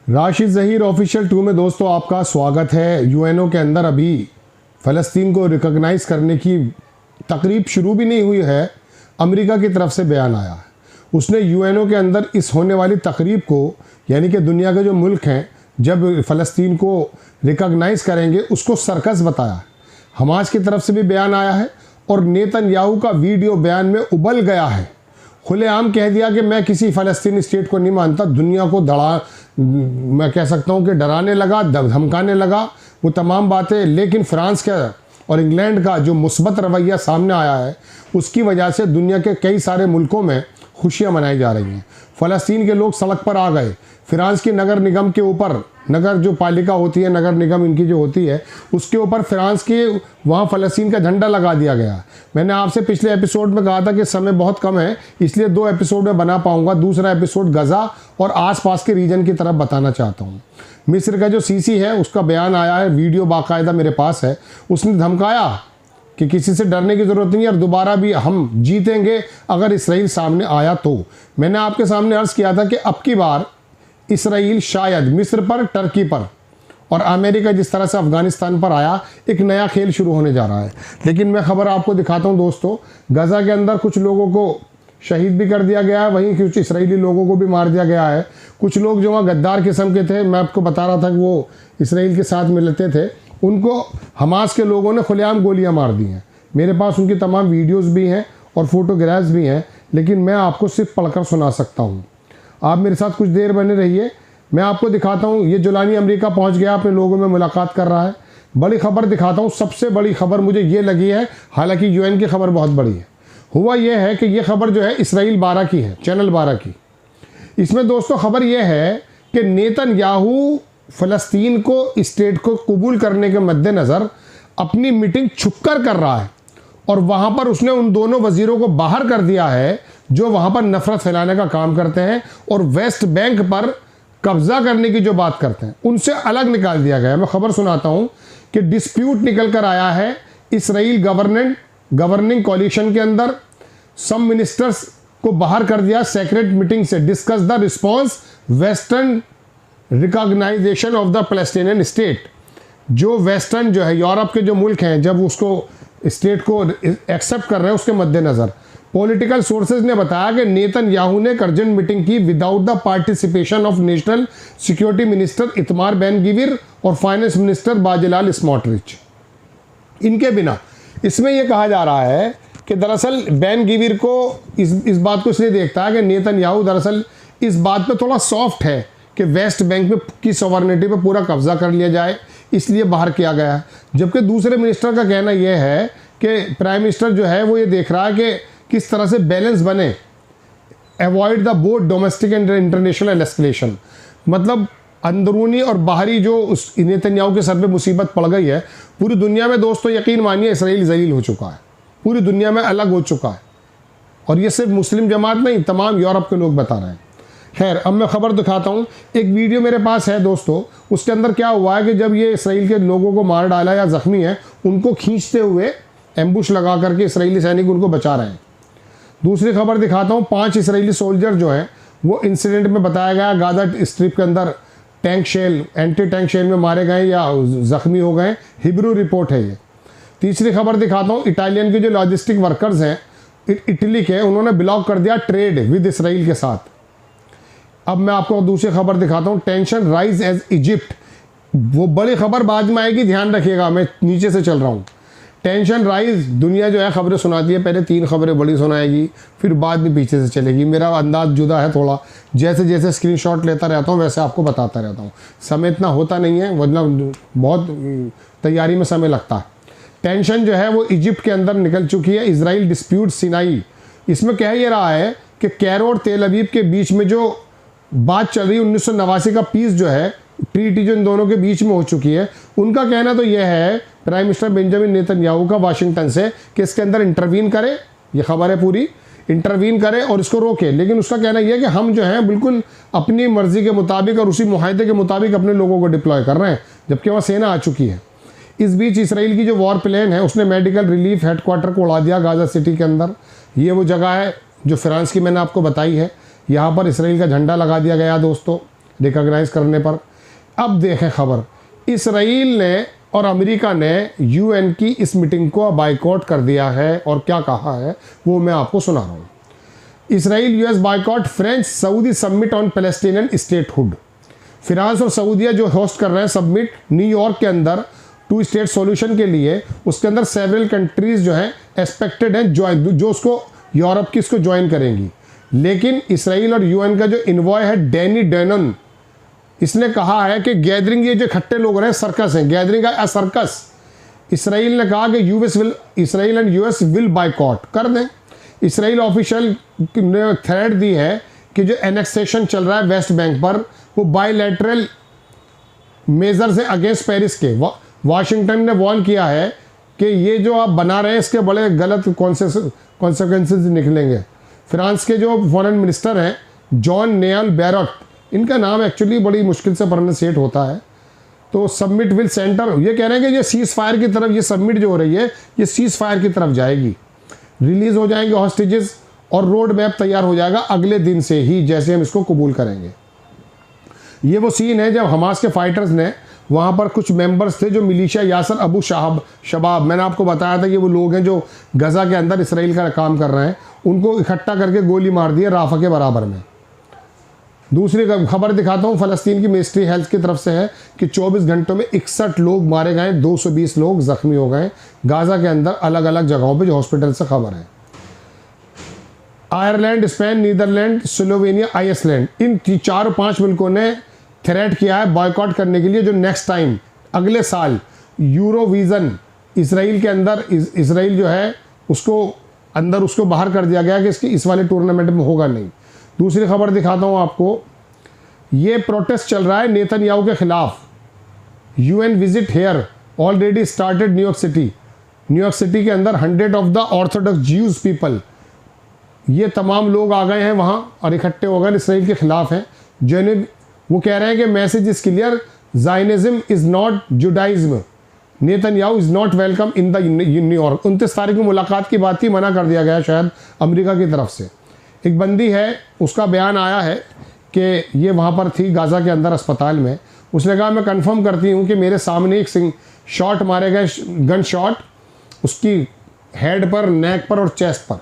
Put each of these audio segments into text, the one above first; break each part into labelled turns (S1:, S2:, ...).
S1: Rashid Zaheer official 2 में दोस्तों आपका स्वागत है। यूएनओ के अंदर अभी फ़लस्तीन को रिकॉग्नाइज़ करने की तकरीब शुरू भी नहीं हुई है, अमेरिका की तरफ से बयान आया है। उसने यूएनओ के अंदर इस होने वाली तकरीब को, यानी कि दुनिया के जो मुल्क हैं जब फ़लस्तीन को रिकॉग्नाइज़ करेंगे, उसको सर्कस बताया है। हमास की तरफ से भी बयान आया है और नेतन्याहू का वीडियो बयान में उबल गया है। खुलेआम कह दिया कि मैं किसी फ़लस्तीनी स्टेट को नहीं मानता। दुनिया को मैं कह सकता हूँ कि डराने लगा, धमकाने लगा, वो तमाम बातें। लेकिन फ्रांस का और इंग्लैंड का जो मुस्बत रवैया सामने आया है, उसकी वजह से दुनिया के कई सारे मुल्कों में खुशियाँ मनाई जा रही हैं। फ़लस्तीन के लोग सड़क पर आ गए। फ्रांस की नगर निगम के ऊपर, नगर जो पालिका होती है, नगर निगम इनकी जो होती है, उसके ऊपर फ्रांस के वहाँ फ़लस्तीन का झंडा लगा दिया गया। मैंने आपसे पिछले एपिसोड में कहा था कि समय बहुत कम है, इसलिए 2 एपिसोड में बना पाऊंगा। दूसरा एपिसोड गज़ा और आसपास के रीजन की तरफ बताना चाहता हूँ। मिस्र का जो सीसी है उसका बयान आया है, वीडियो बाकायदा मेरे पास है। उसने धमकाया कि किसी से डरने की ज़रूरत नहीं है और दोबारा भी हम जीतेंगे अगर इसराइल सामने आया तो। मैंने आपके सामने अर्ज़ किया था कि अब की बार इसराइल शायद मिस्र पर, टर्की पर और अमेरिका जिस तरह से अफ़गानिस्तान पर आया, एक नया खेल शुरू होने जा रहा है। लेकिन मैं खबर आपको दिखाता हूं दोस्तों, गज़ा के अंदर कुछ लोगों को शहीद भी कर दिया गया है, वहीं कुछ इसराइली लोगों को भी मार दिया गया है। कुछ लोग जो वहाँ गद्दार किस्म के थे, मैं आपको बता रहा था कि वो इसराइल के साथ मिलते थे, उनको हमास के लोगों ने खुलेआम गोलियाँ मार दी हैं। मेरे पास उनकी तमाम वीडियोज़ भी हैं और फोटोग्राफ्स भी हैं, लेकिन मैं आपको सिर्फ पढ़कर सुना सकता हूँ। आप मेरे साथ कुछ देर बने रहिए, मैं आपको दिखाता हूँ। ये जुलानी अमेरिका पहुँच गया, अपने लोगों में मुलाकात कर रहा है। बड़ी खबर दिखाता हूँ। सबसे बड़ी खबर मुझे ये लगी है, हालांकि यूएन की खबर बहुत बड़ी है। हुआ ये है कि ये खबर जो है इसराइल 12 की है, चैनल 12 की। इसमें दोस्तों खबर ये है कि नेतन्याहू फ़लस्तीन को स्टेट को कबूल करने के मद्देनज़र अपनी मीटिंग छुपकर कर रहा है और वहाँ पर उसने उन दोनों वज़ीरों को बाहर कर दिया है जो वहाँ पर नफरत फैलाने का काम करते हैं और वेस्ट बैंक पर कब्जा करने की जो बात करते हैं, उनसे अलग निकाल दिया गया। मैं खबर सुनाता हूँ कि डिस्प्यूट निकल कर आया है इसराइल गवर्निंग कॉलिशन के अंदर। सम मिनिस्टर्स को बाहर कर दिया सेक्रेट मीटिंग से। Discuss the response western recognition of the Palestinian state. जो वेस्टर्न जो है, यूरोप के जो मुल्क हैं, जब उसको स्टेट को एक्सेप्ट कर रहे हैं, उसके मद्देनज़र पॉलिटिकल सोर्सेज ने बताया कि नेतन्याहू ने अर्जेंट मीटिंग की without the participation of national security minister Itamar Ben Gvir और फाइनेंस मिनिस्टर बाजिलाल स्मोट्रिच। इनके बिना इसमें यह कहा जा रहा है कि दरअसल बेन गिविर को इस बात को इसलिए देखता है कि नेतन्याहू दरअसल इस बात पे थोड़ा सॉफ्ट है कि वेस्ट बैंक में की सॉवरेनिटी पे पूरा कब्जा कर लिया जाए, इसलिए बाहर किया गया है। जबकि दूसरे मिनिस्टर का कहना यह है कि प्राइम मिनिस्टर जो है वो ये देख रहा है कि किस तरह से बैलेंस बने, avoid the both domestic and international escalation. मतलब अंदरूनी और बाहरी जो उस नेतन्याहू के सर पे मुसीबत पड़ गई है, पूरी दुनिया में दोस्तों यकीन मानिए इसराइल जलील हो चुका है, पूरी दुनिया में अलग हो चुका है। और ये सिर्फ मुस्लिम जमात नहीं, तमाम यूरोप के लोग बता रहे हैं। खैर, अब मैं खबर दिखाता हूँ। एक वीडियो मेरे पास है दोस्तों, उसके अंदर क्या हुआ है कि जब ये इसराइल के लोगों को मार डाला या ज़ख्मी है, उनको खींचते हुए एम्बुश लगा करके इसराइली सैनिक उनको बचा रहे हैं। दूसरी खबर दिखाता हूँ। 5 इसराइली सोल्जर जो हैं वो इंसिडेंट में बताया गया गाजा स्ट्रिप के अंदर tank shell, anti tank shell में मारे गए या ज़ख्मी हो गए। हिब्रू रिपोर्ट है ये। तीसरी खबर दिखाता हूँ। इटालियन के जो लॉजिस्टिक वर्कर्स हैं इटली के, उन्होंने ब्लॉक कर दिया ट्रेड विद इसराइल के साथ। अब मैं आपको दूसरी खबर दिखाता हूँ। Tension rise as Egypt. वो बड़ी खबर बाद में आएगी, ध्यान रखिएगा, मैं नीचे से चल रहा हूँ। टेंशन राइज, दुनिया जो है खबरें सुनाती है, पहले 3 खबरें बड़ी सुनाएगी, फिर बाद में पीछे से चलेगी। मेरा अंदाज जुदा है थोड़ा, जैसे जैसे स्क्रीनशॉट लेता रहता हूँ वैसे आपको बताता रहता हूँ। समय इतना होता नहीं है, वरना बहुत तैयारी में समय लगता है। टेंशन जो है वो इजिप्ट के अंदर निकल चुकी है। Israel dispute Sinai. इसमें कह ये रहा है कि कैरो और तेल अवीव के बीच में जो बात चल रही है, 1989 का पीस जो है, ट्रीटी जो इन दोनों के बीच में हो चुकी है, उनका कहना तो यह है प्राइम मिनिस्टर बेंजामिन नेतन्याहू का वाशिंगटन से कि इसके अंदर इंटरवीन करे, ये खबर है पूरी, इंटरवीन करे और इसको रोके। लेकिन उसका कहना यह है कि हम जो हैं बिल्कुल अपनी मर्जी के मुताबिक और उसी मुआहदे के मुताबिक अपने लोगों को डिप्लॉय कर रहे हैं, जबकि वहाँ सेना आ चुकी है। इस बीच इसराइल की जो वॉर प्लेन है उसने मेडिकल रिलीफ हेडक्वार्टर को उड़ा दिया गाजा सिटी के अंदर। ये वो जगह है जो फ्रांस की मैंने आपको बताई है। यहाँ पर इसराइल का झंडा लगा दिया गया दोस्तों। रिकॉग्नाइज करने पर। अब देखें खबर, इसराइल ने और अमेरिका ने यूएन की इस मीटिंग को बाइकआउट कर दिया है और क्या कहा है वो मैं आपको सुना रहा हूँ। Israel US boycott French Saudi summit on Palestinian statehood. France और सऊदीया जो होस्ट कर रहे हैं समिट न्यूयॉर्क के अंदर 2 स्टेट सॉल्यूशन के लिए, उसके अंदर सेवरल कंट्रीज जो हैं एक्सपेक्टेड हैं जो उसको यूरोप की इसको ज्वाइन करेंगी। लेकिन इसराइल और यूएन का जो इन्वॉय है डैनी डैनन, इसने कहा है कि गैदरिंग, ये जो इकट्ठे लोग रहे हैं सर्कस हैं, गैदरिंग है सर्कस। इसराइल ने कहा कि Israel and US will boycott कर दें। इसराइल ऑफिशियल ने थ्रेट दी है कि जो एनेक्सेशन चल रहा है वेस्ट बैंक पर वो बायलैटरल मेजर से अगेंस्ट पेरिस के। वाशिंगटन ने वार्न किया है कि ये जो आप बना रहे हैं इसके बड़े गलत कॉन्सिक्वेंसेस निकलेंगे। फ्रांस के जो फॉरेन मिनिस्टर हैं जॉन नेयल बैरट, इनका नाम एक्चुअली बड़ी मुश्किल से प्रोनाउंसिएट होता है, तो सबमिट विल सेंटर, ये कह रहे हैं कि ये सीज फायर की तरफ, ये सबमिट जो हो रही है ये सीज फायर की तरफ जाएगी। रिलीज हो जाएंगे हॉस्टेजेस और रोड मैप तैयार हो जाएगा अगले दिन से ही, जैसे हम इसको कबूल करेंगे। ये वो सीन है जब हमास के फाइटर्स ने, वहाँ पर कुछ मेंबर्स थे जो मिलिशिया यासर अबू शबाब, मैंने आपको बताया था कि वो लोग हैं जो गज़ा के अंदर इसराइल का काम कर रहे हैं, उनको इकट्ठा करके गोली मार दी है राफा के बराबर में। दूसरी खबर दिखाता हूँ, फ़लस्तीन की मिनिस्ट्री हेल्थ की तरफ से है कि 24 घंटों में 61 लोग मारे गए, 220 लोग जख्मी हो गए गाज़ा के अंदर अलग अलग जगहों पे जो हॉस्पिटल से खबर है। Ireland, Spain, Netherlands, Slovenia, Iceland, इन 4-5 मुल्कों ने थ्रेट किया है बॉयकॉट करने के लिए जो नेक्स्ट टाइम अगले साल यूरोविज़न इसराइल के अंदर, इसराइल जो है उसको बाहर कर दिया गया कि इसकी इस वाले टूर्नामेंट में होगा नहीं। दूसरी खबर दिखाता हूँ आपको, ये प्रोटेस्ट चल रहा है नेतन्याहू के खिलाफ। UN visit hair already started New York city के अंदर 100 of the Orthodox Jews people, ये तमाम लोग आ गए हैं वहाँ और इकट्ठे हो गए, इसराइल के खिलाफ हैं। वो कह रहे हैं कि message is clear, Zionism is not Judaism, Netanyahu is not welcome in the New York. 29 तारीख को मुलाकात की बात ही मना कर दिया गया शायद अमेरिका की तरफ से। एक बंदी है, उसका बयान आया है कि ये वहाँ पर थी गाज़ा के अंदर अस्पताल में, उसने कहा मैं कंफर्म करती हूँ कि मेरे सामने एक शॉट मारे गए, गन शॉट उसकी हेड पर, नेक पर और चेस्ट पर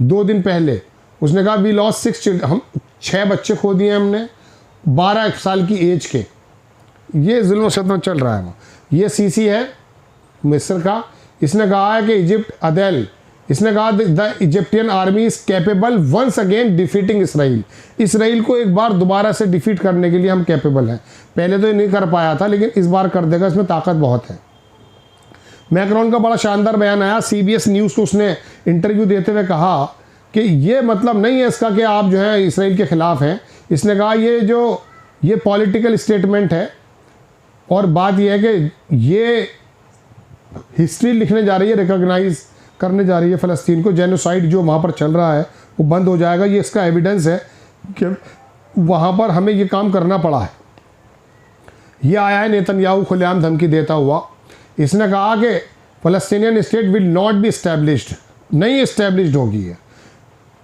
S1: 2 दिन पहले। उसने कहा वी लॉस्ट 6 चिल्ड्रन, हम 6 बच्चे खो दिए हमने 12 साल की एज के। ये जुल्म शतम चल रहा है वहाँ। ये सीसी है मिस्र का, इसने कहा है कि इजिप्ट अदेल, इसने कहा the Egyptian army is capable once again defeating Israel को एक बार दोबारा से डिफीट करने के लिए हम कैपेबल हैं। पहले तो ये नहीं कर पाया था लेकिन इस बार कर देगा, इसमें ताकत बहुत है। मैक्रोन का बड़ा शानदार बयान आया, CBS न्यूज़ को उसने इंटरव्यू देते हुए कहा कि ये मतलब नहीं है इसका कि आप जो है इसराइल के ख़िलाफ़ हैं। इसने कहा ये पॉलिटिकल स्टेटमेंट है और बात यह है कि ये हिस्ट्री लिखने जा रही है, रिकॉग्नाइज करने जा रही है फ़लस्तीन को। जेनोसाइड जो वहाँ पर चल रहा है वो बंद हो जाएगा, ये इसका एविडेंस है कि वहाँ पर हमें ये काम करना पड़ा है। ये आया है नेतन्याहू खुलेआम धमकी देता हुआ। इसने कहा कि Palestinian state will not be established, नहीं इस्टेब्लिश्ड होगी है।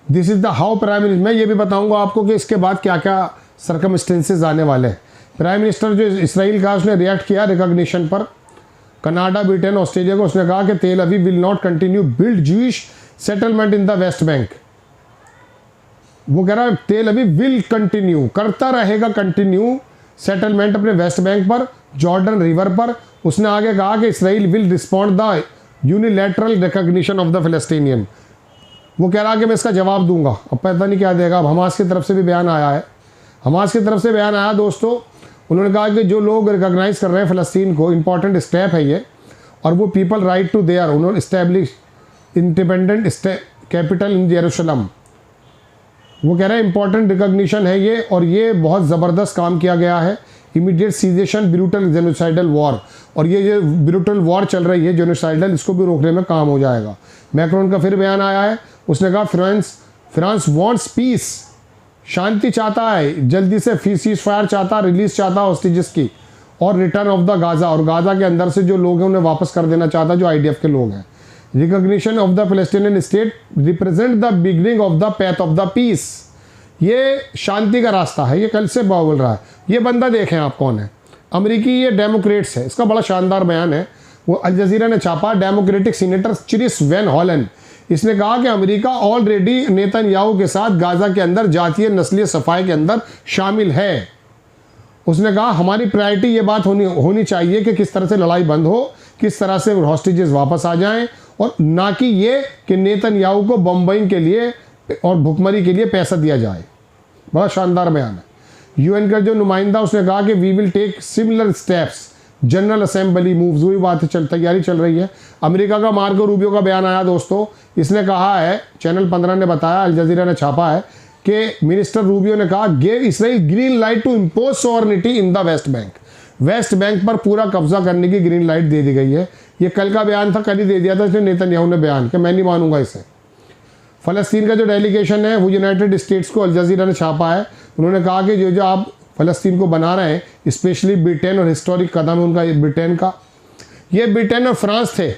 S1: This is the how prime minister, मैं ये भी बताऊंगा आपको कि इसके बाद क्या क्या सर्कमस्टेंसेस आने वाले हैं। प्राइम मिनिस्टर जो इसराइल का, उसने रिएक्ट किया रिकॉग्निशन पर, कनाडा, ब्रिटेन, ऑस्ट्रेलिया को। उसने कहा कि तेल Aviv will not continue build Jewish settlement in the West bank. वो कह रहा है तेल अवीव विल कंटिन्यू, करता रहेगा कंटिन्यू सेटलमेंट अपने वेस्ट बैंक पर, जॉर्डन रिवर पर। उसने आगे कहा कि Israel will respond the unilateral recognition of the Palestinian. वो कह रहा कि मैं इसका जवाब दूंगा, अब पता नहीं क्या देगा। अब हमास की तरफ से भी बयान आया है, हमास की तरफ से बयान आया दोस्तों। उन्होंने कहा कि जो लोग रिकॉग्नाइज कर रहे हैं फ़लस्तीन को, इंपॉर्टेंट स्टेप है ये, और वो पीपल राइट टू देयर, उन्होंने establish independent capital in Jerusalem. वो कह रहे हैं इंपॉर्टेंट रिकॉग्निशन है ये, और ये बहुत ज़बरदस्त काम किया गया है। Immediate cessation brutal genocidal war, और ये जो ब्रूटल वॉर चल रही है जेनोसाइडल, इसको भी रोकने में काम हो जाएगा। मैक्रोन का फिर बयान आया है, उसने कहा फ्रांस वांट्स पीस, शांति चाहता है, जल्दी से सीज फायर चाहता, रिलीज चाहता हॉस्टेजेस की, और रिटर्न ऑफ द गाज़ा, और गाज़ा के अंदर से जो लोग हैं उन्हें वापस कर देना चाहता जो IDF के लोग हैं। Recognition of the Palestinian state represent the beginning of the path of the peace, ये शांति का रास्ता है, ये कल से बोल रहा है। ये बंदा देखें आप कौन है, अमेरिकी ये डेमोक्रेट्स है, इसका बड़ा शानदार बयान है, वो अल जजीरा ने छापा। डेमोक्रेटिक सीनेटर चिरिस वैन हॉलन, इसने कहा कि अमेरिका ऑलरेडी नेतन्याहू के साथ गाजा के अंदर जातीय नस्लीय सफाई के अंदर शामिल है। उसने कहा हमारी प्रायोरिटी ये बात होनी चाहिए कि किस तरह से लड़ाई बंद हो, किस तरह से हॉस्टेजेस वापस आ जाएं, और ना कि ये कि नेतन्याहू को बम्बई के लिए और भुखमरी के लिए पैसा दिया जाए। बड़ा शानदार बयान है। यूएन का जो नुमाइंदा उसने कहा कि we will take similar steps, general assembly moves, वही बात तैयारी चल रही है। अमेरिका का मार्को रूबियो का बयान आया दोस्तों, इसने कहा है, चैनल 15 ने बताया, अल जजीरा ने छापा है कि मिनिस्टर रूबियो ने कहा gave Israel green light to impose sovereignty in the West Bank. West Bank पर पूरा कब्जा करने की ग्रीन लाइट दे दी गई है। ये कल का बयान था, कल ही दे दिया था इसने नेतन्याहू ने बयान कि मैं नहीं मानूंगा इसे। फ़लस्तीन का जो डेलीगेशन है वो यूनाइटेड स्टेट्स को अल जजीरा ने छापा है। उन्होंने कहा कि जो आप फ़लस्तीन को बना रहे हैं, स्पेशली ब्रिटेन, और हिस्टोरिक कदम है उनका ब्रिटेन का, ये ब्रिटेन और फ्रांस थे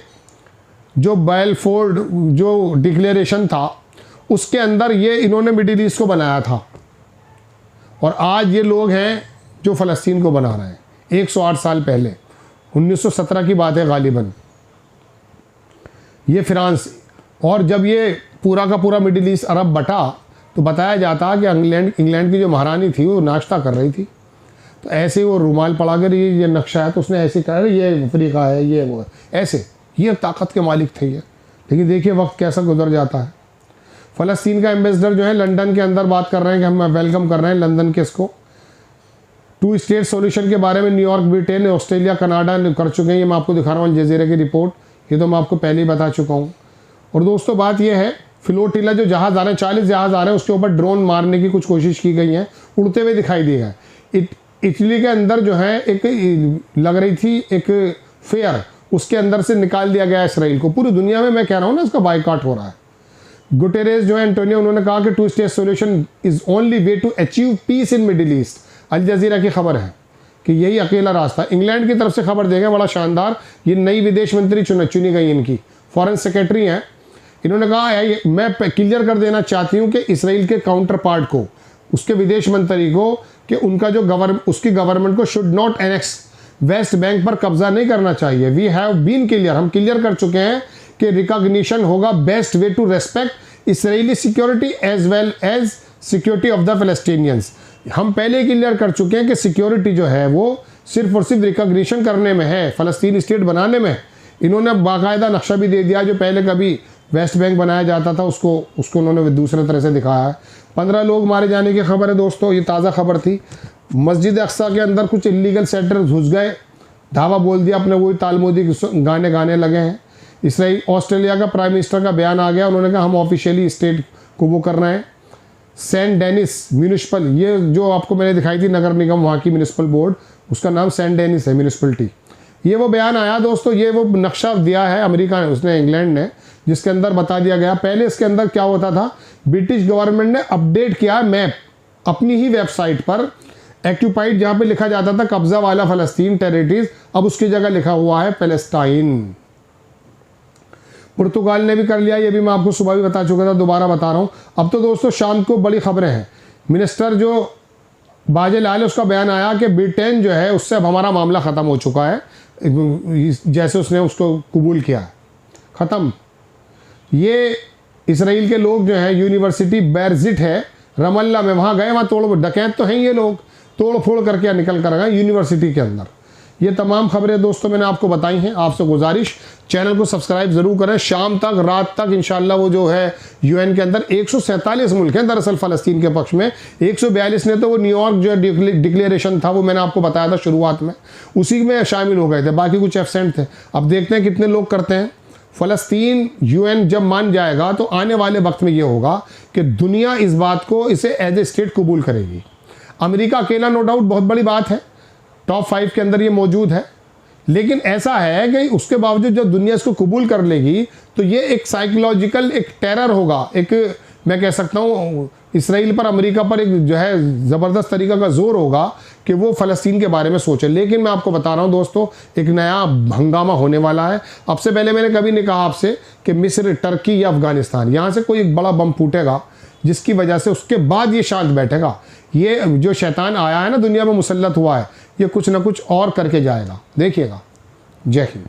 S1: जो बैलफोर्ड जो डिक्लेरेशन था उसके अंदर ये इन्होंने मिडिल ईस्ट को बनाया था, और आज ये लोग हैं जो फ़लस्तीन को बना रहे हैं। 108 साल पहले 1917 की बात है गालिबन, ये फ्रांस। और जब ये पूरा का पूरा मिडिल ईस्ट अरब बटा तो बताया जाता कि इंग्लैंड की जो महारानी थी वो नाश्ता कर रही थी, तो ऐसे ही वो रुमाल पड़ा कर ये नक्शा है, तो उसने ऐसे कहा ये अफ्रीका है, ये वो है, ऐसे ये ताकत के मालिक थे ये। लेकिन देखिए वक्त कैसा गुजर जाता है। फ़लस्तीन का एम्बेसडर जो है लंदन के अंदर बात कर रहे हैं कि हम वेलकम कर रहे हैं लंदन के इसको। 2 स्टेट सॉल्यूशन के बारे में न्यूयॉर्क, ब्रिटेन, ऑस्ट्रेलिया, कनाडा कर चुके हैं। ये मैं आपको दिखा रहा हूँ अल जजीरा की रिपोर्ट, ये तो मैं आपको पहले ही बता चुका हूँ। और दोस्तों बात यह है, फ्लोटिला जो जहाज़ आ रहे हैं, 40 जहाज़ आ रहे हैं, उसके ऊपर ड्रोन मारने की कुछ कोशिश की गई है, उड़ते हुए दिखाई दिए गए। इटली के अंदर जो है एक लग रही थी एक फेयर, उसके अंदर से निकाल दिया गया इसराइल को। पूरी दुनिया में मैं कह रहा हूँ ना इसका बाइकआउट हो रहा है। गुटेरेस जो है एंटोनियो, उन्होंने कहा कि 2 state solution is only way to achieve peace in Middle East. Al Jazeera की खबर है कि यही अकेला रास्ता। इंग्लैंड की तरफ से खबर देंगे, बड़ा शानदार, ये नई विदेश मंत्री चुनी गई, इनकी फॉरेन सेक्रेटरी हैं। इन्होंने कहा है मैं क्लियर कर देना चाहती हूँ कि इसराइल के काउंटर पार्ट को, उसके विदेश मंत्री को, कि उनका जो उसकी गवर्नमेंट को should not annex, West Bank पर कब्जा नहीं करना चाहिए। वी हैव बीन क्लियर, हम क्लियर कर चुके हैं कि रिकॉग्निशन होगा best way to respect Israeli security as well as security of the Palestinians. हम पहले क्लियर कर चुके हैं कि सिक्योरिटी जो है वो सिर्फ और सिर्फ रिकॉग्निशन करने में है, फ़लस्तीन स्टेट बनाने में। इन्होंने बाकायदा नक्शा भी दे दिया, जो पहले कभी वेस्ट बैंक बनाया जाता था उसको उन्होंने दूसरे तरह से दिखाया है। 15 लोग मारे जाने की खबर है दोस्तों, ये ताज़ा खबर थी। मस्जिद अक्सा के अंदर कुछ इलीगल सेटर घुस गए, धावा बोल दिया अपने, वही तालमुदी गाने गाने लगे हैं। इसराइल, ऑस्ट्रेलिया का प्राइम मिनिस्टर का बयान आ गया, उन्होंने कहा हम ऑफिशियली स्टेट को वो कर रहे हैं। सेंट डेनिस म्यूनिसिपल, ये जो आपको मैंने दिखाई थी नगर निगम वहाँ की म्यूनिसिपल बोर्ड, उसका नाम सेंट डेनिस है म्यूनिसिपलिटी। ये वो बयान आया दोस्तों, ये वो नक्शा दिया है अमेरिका ने, उसने इंग्लैंड ने, जिसके अंदर बता दिया गया। पहले इसके अंदर क्या होता था, ब्रिटिश गवर्नमेंट ने अपडेट किया मैप अपनी ही वेबसाइट पर, एक्यूपाइड जहाँ पे लिखा जाता था कब्जा वाला फ़लस्तीन टेरिटरीज, अब उसकी जगह लिखा हुआ है पैलेस्टाइन। पुर्तगाल ने भी कर लिया, ये भी मैं आपको सुबह भी बता चुका था, दोबारा बता रहा हूँ। अब तो दोस्तों शाम को बड़ी खबरें हैं। मिनिस्टर जो बाजेल है उसका बयान आया कि ब्रिटेन जो है उससे अब हमारा मामला ख़त्म हो चुका है, जैसे उसने उसको कबूल किया है, ख़त्म। ये इसराइल के लोग जो हैं, यूनिवर्सिटी बेरजिट है रमल्ला में, वहाँ गए, वहाँ तोड़ डकैत तो हैं ये लोग, तोड़ फोड़ करके निकल कर गए यूनिवर्सिटी के अंदर। ये तमाम खबरें दोस्तों मैंने आपको बताई हैं। आपसे गुजारिश, चैनल को सब्सक्राइब ज़रूर करें। शाम तक, रात तक इंशाल्लाह वो जो है यूएन के अंदर 147 मुल्क हैं दरअसल फ़लस्तीन के पक्ष में, 142 ने तो वो न्यूयॉर्क जो डिक्लेरेशन था वो मैंने आपको बताया था शुरुआत में, उसी में शामिल हो गए थे, बाकी कुछ एब्सेंट थे। अब देखते हैं कितने लोग करते हैं। फ़लस्तीन यूएन जब मान जाएगा तो आने वाले वक्त में ये होगा कि दुनिया इस बात को, इसे एज ए स्टेट कबूल करेगी। अमेरिका अकेला नो डाउट बहुत बड़ी बात है, टॉप 5 के अंदर ये मौजूद है, लेकिन ऐसा है कि उसके बावजूद जब दुनिया इसको कबूल कर लेगी तो ये एक साइकोलॉजिकल एक टेरर होगा, एक मैं कह सकता हूँ इसराइल पर, अमेरिका पर एक जो है ज़बरदस्त तरीका का जोर होगा कि वो फ़लस्तीन के बारे में सोचे। लेकिन मैं आपको बता रहा हूँ दोस्तों, एक नया हंगामा होने वाला है। अब से पहले मैंने कभी नहीं कहा आपसे कि मिस्र, टर्की या अफ़गानिस्तान, यहाँ से कोई एक बड़ा बम फूटेगा जिसकी वजह से उसके बाद ये शांत बैठेगा। ये जो शैतान आया है ना दुनिया में मुसल्लत हुआ है, ये कुछ ना कुछ और करके जाएगा, देखिएगा। जय हिंद।